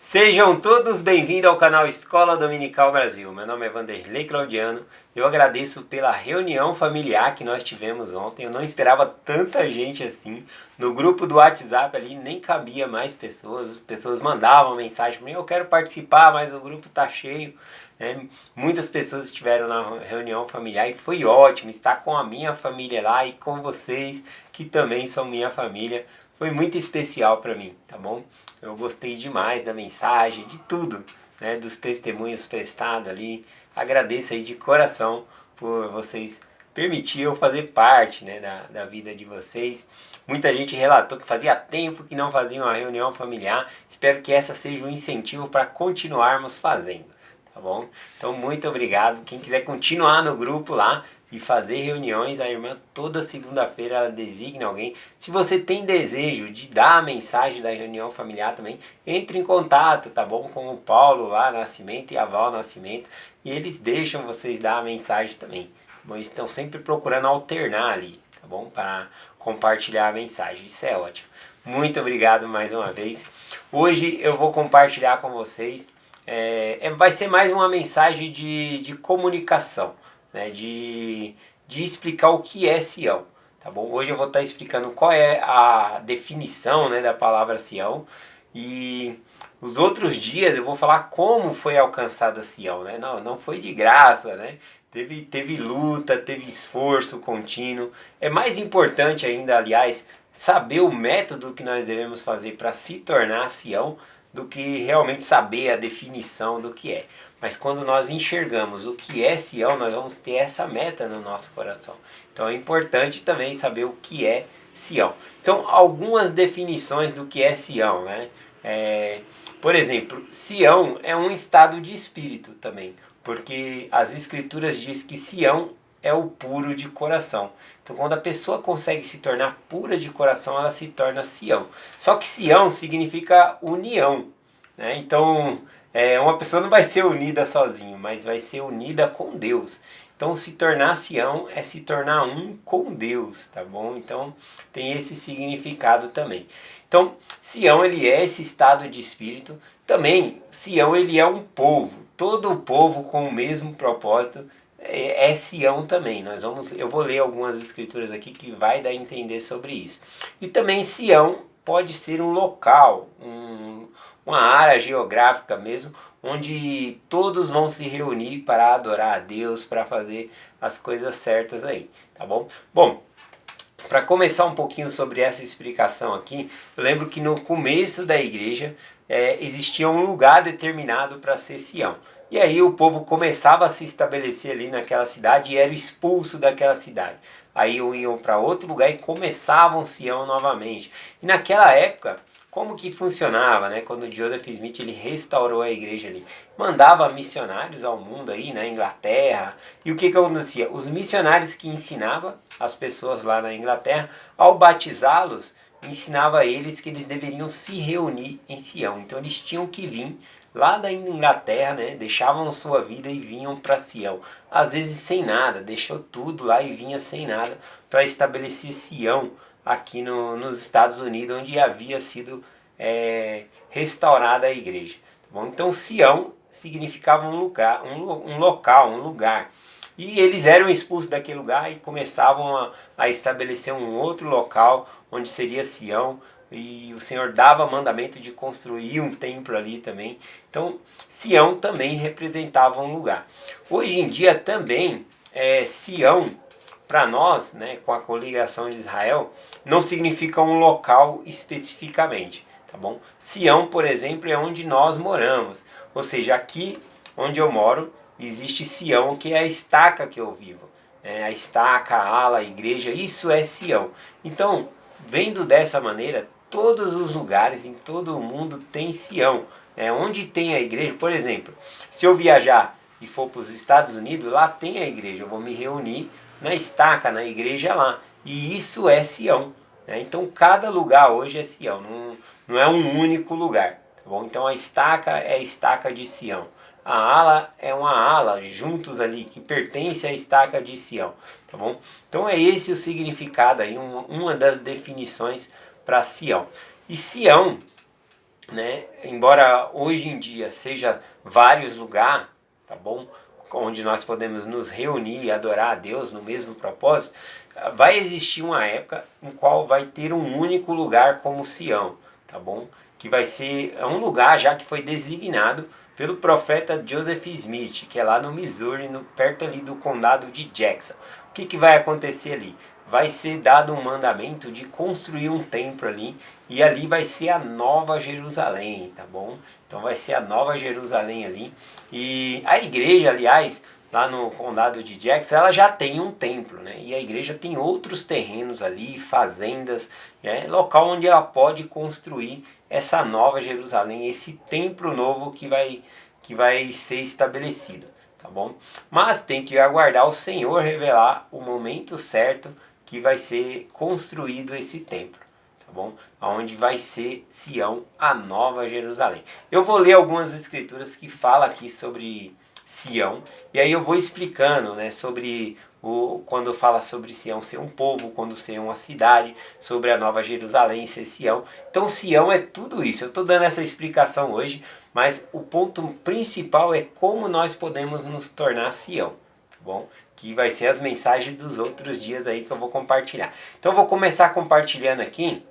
Sejam todos bem-vindos ao canal Escola Dominical Brasil. Meu nome é Vanderlei Claudiano. Eu agradeço pela reunião familiar que nós tivemos ontem. Eu não esperava tanta gente assim. No grupo do WhatsApp ali nem cabia mais pessoas. As pessoas mandavam mensagem para mim: eu quero participar, mas o grupo está cheio. Muitas pessoas estiveram na reunião familiar e foi ótimo estar com a minha família lá e com vocês que também são minha família. Foi muito especial para mim, tá bom? Eu gostei demais da mensagem, de tudo, né? Dos testemunhos prestados ali. Agradeço aí de coração por vocês permitir eu fazer parte, né, da vida de vocês. Muita gente relatou que fazia tempo que não fazia uma reunião familiar. Espero que essa seja um incentivo para continuarmos fazendo, tá bom? Então, muito obrigado. Quem quiser continuar no grupo lá e fazer reuniões, a irmã toda segunda-feira ela designa alguém. Se você tem desejo de dar a mensagem da reunião familiar também, entre em contato, tá bom? Com o Paulo lá, Nascimento, e a Val Nascimento, e eles deixam vocês dar a mensagem também. Bom, eles estão sempre procurando alternar ali, tá bom? Para compartilhar a mensagem. Isso é ótimo. Muito obrigado mais uma vez. Hoje eu vou compartilhar com vocês, vai ser mais uma mensagem de comunicação, né, de explicar o que é Sião, tá bom? Hoje eu vou estar explicando qual é a definição, né, da palavra Sião, e os outros dias eu vou falar como foi alcançada Sião, né? Não foi de graça, né? Teve luta, teve esforço contínuo. É mais importante ainda, aliás, saber o método que nós devemos fazer para se tornar Sião do que realmente saber a definição do que é. Mas quando nós enxergamos o que é Sião, nós vamos ter essa meta no nosso coração. Então é importante também saber o que é Sião. Então, algumas definições do que é Sião, né? Por exemplo, Sião é um estado de espírito também, porque as escrituras dizem que Sião é o puro de coração. Então, quando a pessoa consegue se tornar pura de coração, ela se torna Sião. Só que Sião significa união, né? Então, uma pessoa não vai ser unida sozinho, mas vai ser unida com Deus. Então, se tornar Sião é se tornar um com Deus, tá bom? Então, tem esse significado também. Então, Sião, ele é esse estado de espírito. Também, Sião, ele é um povo. Todo o povo com o mesmo propósito é Sião também. Eu vou ler algumas escrituras aqui que vai dar a entender sobre isso. E também Sião pode ser um local, uma área geográfica mesmo, onde todos vão se reunir para adorar a Deus, para fazer as coisas certas aí, tá bom? Bom, para começar um pouquinho sobre essa explicação aqui, eu lembro que no começo da igreja existia um lugar determinado para ser Sião. E aí o povo começava a se estabelecer ali naquela cidade e era expulso daquela cidade. Aí iam para outro lugar e começavam Sião novamente. E naquela época, como que funcionava, né? Quando Joseph Smith ele restaurou a igreja ali, mandava missionários ao mundo aí, na Inglaterra. E o que acontecia? Os missionários que ensinavam as pessoas lá na Inglaterra, ao batizá-los, ensinava a eles que eles deveriam se reunir em Sião. Então eles tinham que vir lá da Inglaterra, né? Deixavam sua vida e vinham para Sião. Às vezes sem nada, deixou tudo lá e vinha sem nada para estabelecer Sião aqui nos Estados Unidos, onde havia sido restaurada a igreja. Tá bom? Então Sião significava um lugar, um local, um lugar. E eles eram expulsos daquele lugar e começavam a estabelecer um outro local onde seria Sião. E o Senhor dava mandamento de construir um templo ali também. Então Sião também representava um lugar. Hoje em dia também Sião, para nós, né, com a coligação de Israel, não significa um local especificamente, tá bom? Sião, por exemplo, é onde nós moramos. Ou seja, aqui onde eu moro, existe Sião, que é a estaca que eu vivo. A estaca, a ala, a igreja, isso é Sião. Então, vendo dessa maneira, todos os lugares em todo o mundo tem Sião. Onde tem a igreja, por exemplo, se eu viajar e for para os Estados Unidos, lá tem a igreja, eu vou me reunir na estaca, na igreja lá. E isso é Sião. Então cada lugar hoje é Sião, não é um único lugar. Tá bom? Então a estaca é a estaca de Sião. A ala é uma ala juntos ali que pertence à estaca de Sião. Tá bom? Então é esse o significado aí, uma das definições para Sião. E Sião né? Embora hoje em dia seja vários lugares, tá bom? Onde nós podemos nos reunir e adorar a Deus no mesmo propósito, vai existir uma época em qual vai ter um único lugar como Sião, tá bom? Que vai ser um lugar já que foi designado pelo profeta Joseph Smith, que é lá no Missouri, perto ali do condado de Jackson. O que vai acontecer ali? Vai ser dado um mandamento de construir um templo ali, e ali vai ser a Nova Jerusalém, tá bom? Então vai ser a Nova Jerusalém ali. E a igreja, aliás, lá no condado de Jackson, ela já tem um templo, né? E a igreja tem outros terrenos ali, fazendas, né? Local onde ela pode construir essa Nova Jerusalém, esse templo novo que vai ser estabelecido, tá bom? Mas tem que aguardar o Senhor revelar o momento certo que vai ser construído esse templo, tá bom? Onde vai ser Sião, a Nova Jerusalém. Eu vou ler algumas escrituras que falam aqui sobre Sião, e aí eu vou explicando, né, sobre quando fala sobre Sião ser um povo, quando ser uma cidade, sobre a Nova Jerusalém ser Sião. Então Sião é tudo isso. Eu estou dando essa explicação hoje, mas o ponto principal é como nós podemos nos tornar Sião, tá bom? Que vai ser as mensagens dos outros dias aí que eu vou compartilhar. Então eu vou começar compartilhando aqui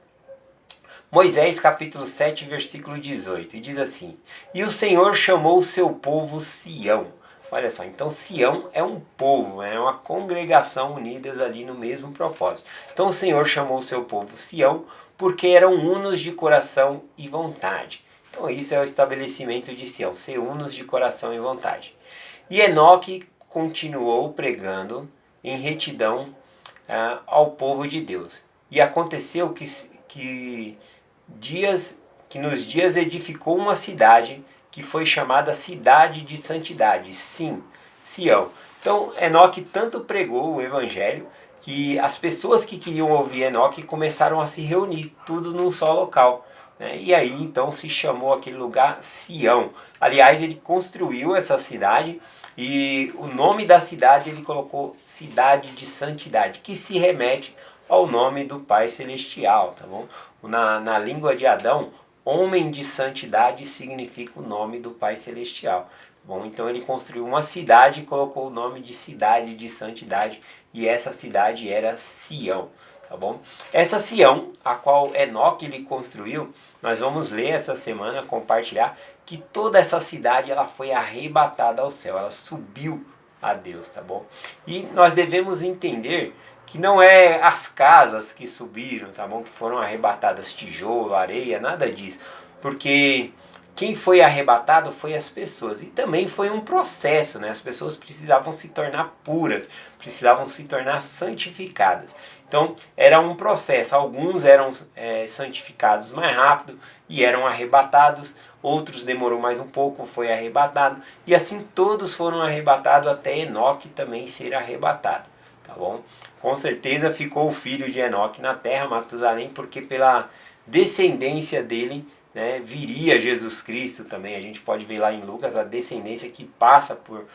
Moisés capítulo 7, versículo 18, e diz assim: E o Senhor chamou o seu povo Sião. Olha só, então Sião é um povo, é uma congregação unidas ali no mesmo propósito. Então o Senhor chamou o seu povo Sião porque eram unos de coração e vontade. Então isso é o estabelecimento de Sião, ser unos de coração e vontade. E Enoque continuou pregando em retidão ao povo de Deus. E aconteceu que nos dias edificou uma cidade que foi chamada Cidade de Santidade, sim, Sião. Então Enoque tanto pregou o evangelho que as pessoas que queriam ouvir Enoque começaram a se reunir, tudo num só local, né? E aí então se chamou aquele lugar Sião. Aliás, ele construiu essa cidade e o nome da cidade ele colocou Cidade de Santidade, que se remete ao nome do Pai Celestial, tá bom? Na língua de Adão, homem de santidade significa o nome do Pai Celestial. Bom, então ele construiu uma cidade e colocou o nome de Cidade de Santidade, e essa cidade era Sião, tá bom? Essa Sião, a qual Enoque ele construiu, nós vamos ler essa semana, compartilhar, que toda essa cidade ela foi arrebatada ao céu, ela subiu a Deus, tá bom? E nós devemos entender que não é as casas que subiram, tá bom? Que foram arrebatadas, tijolo, areia, nada disso. Porque quem foi arrebatado foi as pessoas. E também foi um processo, né? As pessoas precisavam se tornar puras, precisavam se tornar santificadas. Então era um processo. Alguns eram santificados mais rápido e eram arrebatados. Outros demorou mais um pouco, foi arrebatado. E assim todos foram arrebatados até Enoque também ser arrebatado. Tá bom? Com certeza ficou o filho de Enoque na terra, Matusalém, porque pela descendência dele, né, viria Jesus Cristo também. A gente pode ver lá em Lucas a descendência que passa por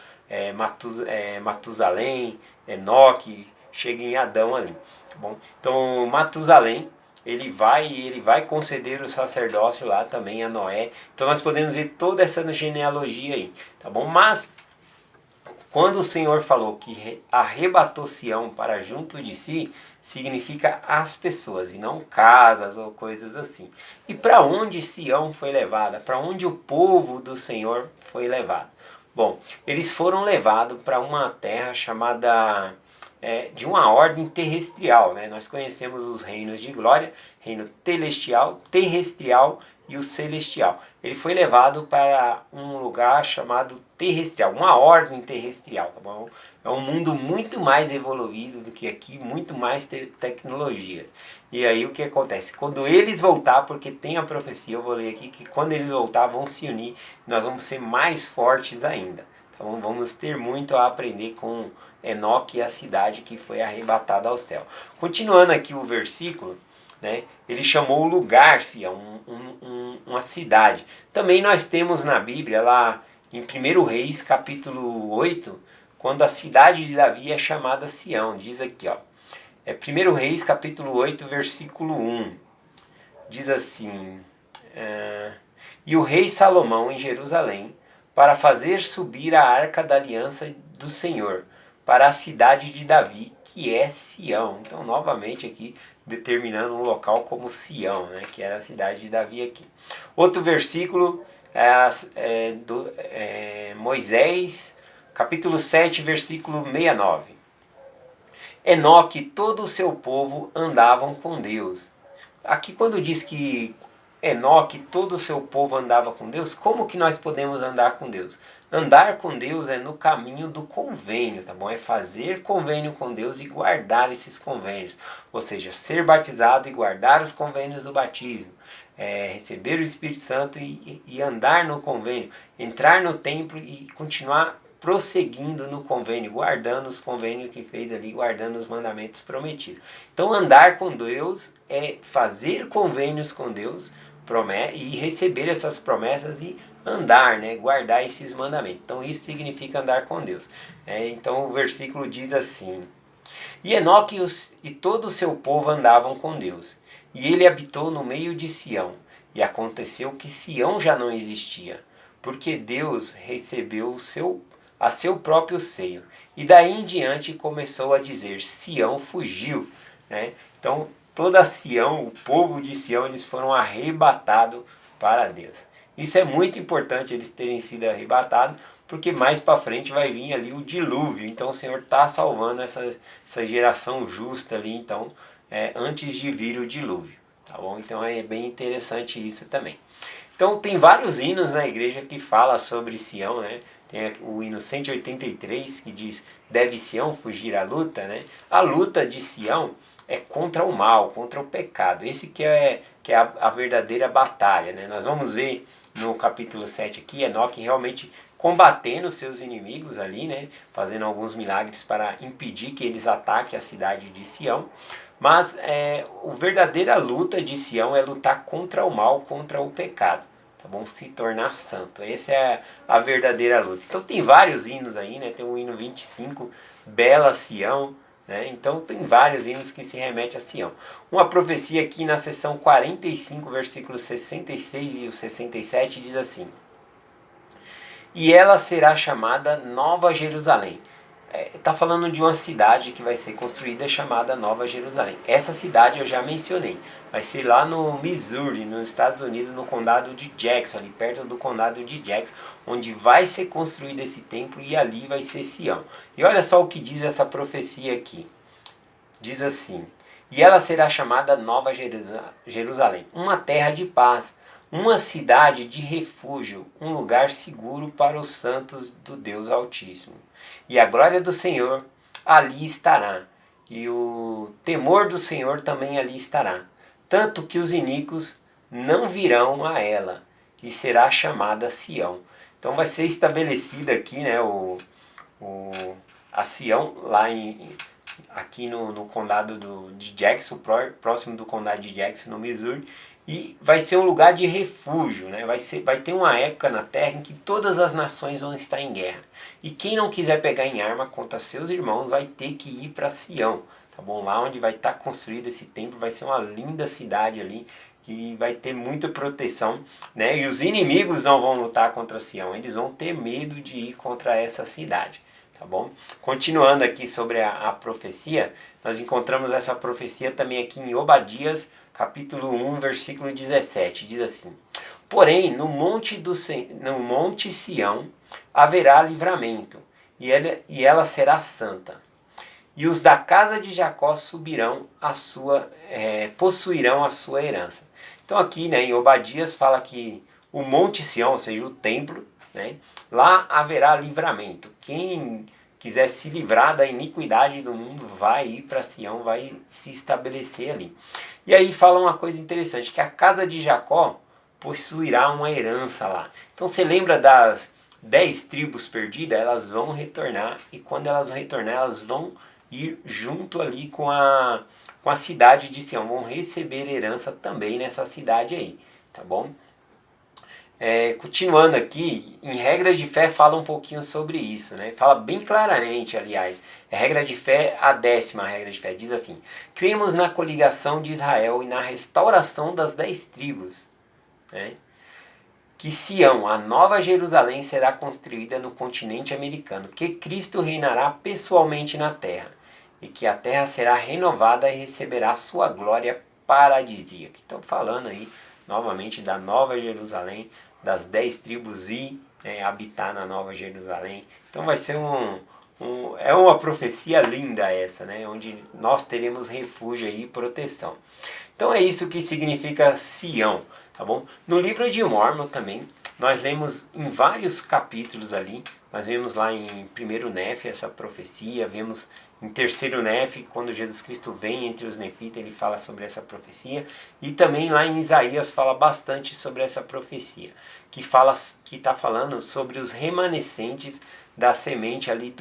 Matusalém, Enoque, chega em Adão ali. Tá bom? Então Matusalém ele vai conceder o sacerdócio lá também a Noé. Então nós podemos ver toda essa genealogia aí, tá bom? Mas quando o Senhor falou que arrebatou Sião para junto de si, significa as pessoas e não casas ou coisas assim. E para onde Sião foi levada? Para onde o povo do Senhor foi levado? Bom, eles foram levados para uma terra chamada de uma ordem terrestrial, né? Nós conhecemos os reinos de glória, reino celestial, terrestrial e o celestial. Ele foi levado para um lugar chamado terrestrial, uma ordem terrestrial, tá bom? É um mundo muito mais evoluído do que aqui, muito mais tecnologia. E aí o que acontece? Quando eles voltar, porque tem a profecia, eu vou ler aqui, que quando eles voltar vão se unir, nós vamos ser mais fortes ainda. Então vamos ter muito a aprender com Enoque e a cidade que foi arrebatada ao céu. Continuando aqui o versículo, né, ele chamou o lugar Sião, uma cidade. Também nós temos na Bíblia, lá em 1 Reis, capítulo 8, quando a cidade de Davi é chamada Sião. Diz aqui, ó, 1 Reis, capítulo 8, versículo 1. Diz assim... e o rei Salomão em Jerusalém, para fazer subir a arca da aliança do Senhor, para a cidade de Davi, que é Sião. Então, novamente aqui, determinando um local como Sião, né, que era a cidade de Davi aqui. Outro versículo Moisés, capítulo 7, versículo 69. Enoque e todo o seu povo andavam com Deus. Aqui quando diz que Enoque e todo o seu povo andava com Deus, como que nós podemos andar com Deus? Andar com Deus é no caminho do convênio, tá bom? É fazer convênio com Deus e guardar esses convênios. Ou seja, ser batizado e guardar os convênios do batismo. Receber o Espírito Santo e andar no convênio. Entrar no templo e continuar prosseguindo no convênio, guardando os convênios que fez ali, guardando os mandamentos prometidos. Então andar com Deus é fazer convênios com Deus e receber essas promessas e andar, né, guardar esses mandamentos. Então isso significa andar com Deus. Então o versículo diz assim: E Enoque e todo o seu povo andavam com Deus, e ele habitou no meio de Sião. E aconteceu que Sião já não existia, porque Deus recebeu a seu próprio seio. E daí em diante começou a dizer: Sião fugiu. Né? Então toda Sião, o povo de Sião, eles foram arrebatados para Deus. Isso é muito importante, eles terem sido arrebatados, porque mais para frente vai vir ali o dilúvio. Então o Senhor está salvando essa geração justa ali, então, antes de vir o dilúvio. Tá bom? Então é bem interessante isso também. Então tem vários hinos na igreja que fala sobre Sião, né? Tem o hino 183 que diz: deve Sião fugir à luta, né? A luta de Sião é contra o mal, contra o pecado. Esse que é a verdadeira batalha, né? Nós vamos ver no capítulo 7 aqui, Enoque realmente combatendo os seus inimigos ali, né? Fazendo alguns milagres para impedir que eles ataquem a cidade de Sião. Mas a verdadeira luta de Sião é lutar contra o mal, contra o pecado. Tá bom? Se tornar santo. Essa é a verdadeira luta. Então tem vários hinos aí, né? Tem o hino 25, Bela Sião, né? Então tem vários hinos que se remetem a Sião. Uma profecia aqui na seção 45, versículos 66 e o 67 diz assim: E ela será chamada Nova Jerusalém. Está falando de uma cidade que vai ser construída chamada Nova Jerusalém. Essa cidade eu já mencionei. Vai ser lá no Missouri, nos Estados Unidos, no condado de Jackson, ali perto do condado de Jackson, onde vai ser construído esse templo e ali vai ser Sião. E olha só o que diz essa profecia aqui. Diz assim: E ela será chamada Nova Jerusalém, uma terra de paz, uma cidade de refúgio, um lugar seguro para os santos do Deus Altíssimo. E a glória do Senhor ali estará, e o temor do Senhor também ali estará. Tanto que os iníquos não virão a ela, e será chamada Sião. Então vai ser estabelecida aqui, né, a Sião lá aqui no condado de Jackson, próximo do condado de Jackson, no Missouri, e vai ser um lugar de refúgio, né? Vai ter uma época na terra em que todas as nações vão estar em guerra. E quem não quiser pegar em arma contra seus irmãos vai ter que ir para Sião, tá bom? Lá onde vai estar construído esse templo, vai ser uma linda cidade ali, que vai ter muita proteção, né? E os inimigos não vão lutar contra Sião, eles vão ter medo de ir contra essa cidade. Tá bom? Continuando aqui sobre a profecia, nós encontramos essa profecia também aqui em Obadias, capítulo 1, versículo 17. Diz assim: Porém, no monte Sião haverá livramento, e ela será santa. E os da casa de Jacó subirão possuirão a sua herança. Então aqui, né, em Obadias fala que o monte Sião, ou seja, o templo, né, lá haverá livramento. Quem quiser se livrar da iniquidade do mundo vai ir para Sião, vai se estabelecer ali. E aí fala uma coisa interessante, que a casa de Jacó possuirá uma herança lá. Então você lembra das 10 tribos perdidas? Elas vão retornar, e quando elas retornar, elas vão ir junto ali com a cidade de Sião, vão receber herança também nessa cidade aí, tá bom? Continuando aqui, em regra de fé fala um pouquinho sobre isso, né? Fala bem claramente, aliás, regra de fé, a 10ª regra de fé, diz assim: cremos na coligação de Israel e na restauração das 10 tribos, né? que Sião, a nova Jerusalém, será construída no continente americano, que Cristo reinará pessoalmente na terra, e que a terra será renovada e receberá sua glória paradisíaca. Então, falando aí novamente da nova Jerusalém, das 10 tribos e habitar na nova Jerusalém. Então vai ser é uma profecia linda essa, né? Onde nós teremos refúgio e proteção. Então é isso que significa Sião, tá bom? No livro de Mórmon também, nós lemos em vários capítulos ali, nós vemos lá em 1º Nefe essa profecia, vemos em 3º Nefe, quando Jesus Cristo vem entre os nefitas, ele fala sobre essa profecia, e também lá em Isaías fala bastante sobre essa profecia, que está falando sobre os remanescentes da semente ali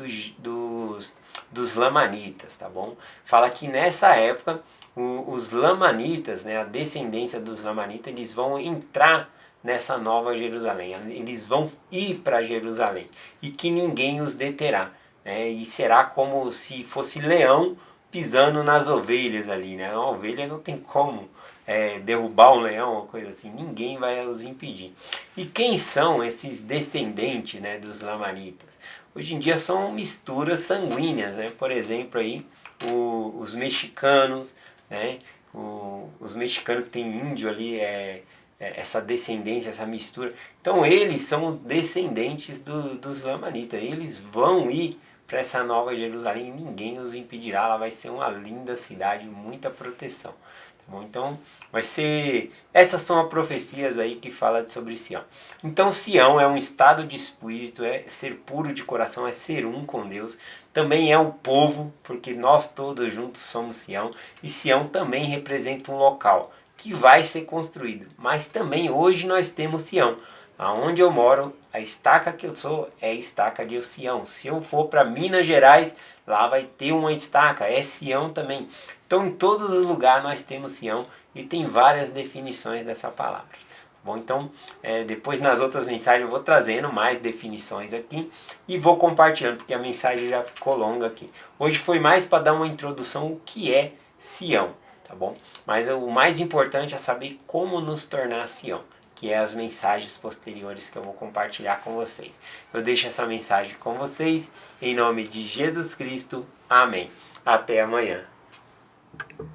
dos lamanitas, tá bom? Fala que nessa época os lamanitas, né, a descendência dos lamanitas, eles vão entrar nessa nova Jerusalém, eles vão ir para Jerusalém e que ninguém os deterá, né, e será como se fosse leão pisando nas ovelhas ali, né? A ovelha não tem como derrubar um leão, uma coisa assim, ninguém vai os impedir. E quem são esses descendentes, né, dos lamanitas? Hoje em dia são misturas sanguíneas, né? Por exemplo aí os mexicanos, né? Os mexicanos que tem índio ali, essa descendência, essa mistura. Então eles são descendentes dos lamanitas. Eles vão ir para essa nova Jerusalém e ninguém os impedirá. Ela vai ser uma linda cidade, muita proteção. Tá bom? Então vai ser... Essas são as profecias aí que falam sobre Sião. Então Sião é um estado de espírito, é ser puro de coração, é ser um com Deus. Também é um povo, porque nós todos juntos somos Sião. E Sião também representa um local que vai ser construído. Mas também hoje nós temos Sião. Aonde eu moro, a estaca que eu sou é a estaca de Sião. Se eu for para Minas Gerais, lá vai ter uma estaca, é Sião também. Então em todos os lugares nós temos Sião e tem várias definições dessa palavra. Bom, então depois nas outras mensagens eu vou trazendo mais definições aqui e vou compartilhando, porque a mensagem já ficou longa aqui. Hoje foi mais para dar uma introdução o que é Sião, tá bom? Mas o mais importante é saber como nos tornar Sião, que é as mensagens posteriores que eu vou compartilhar com vocês. Eu deixo essa mensagem com vocês, em nome de Jesus Cristo. Amém. Até amanhã.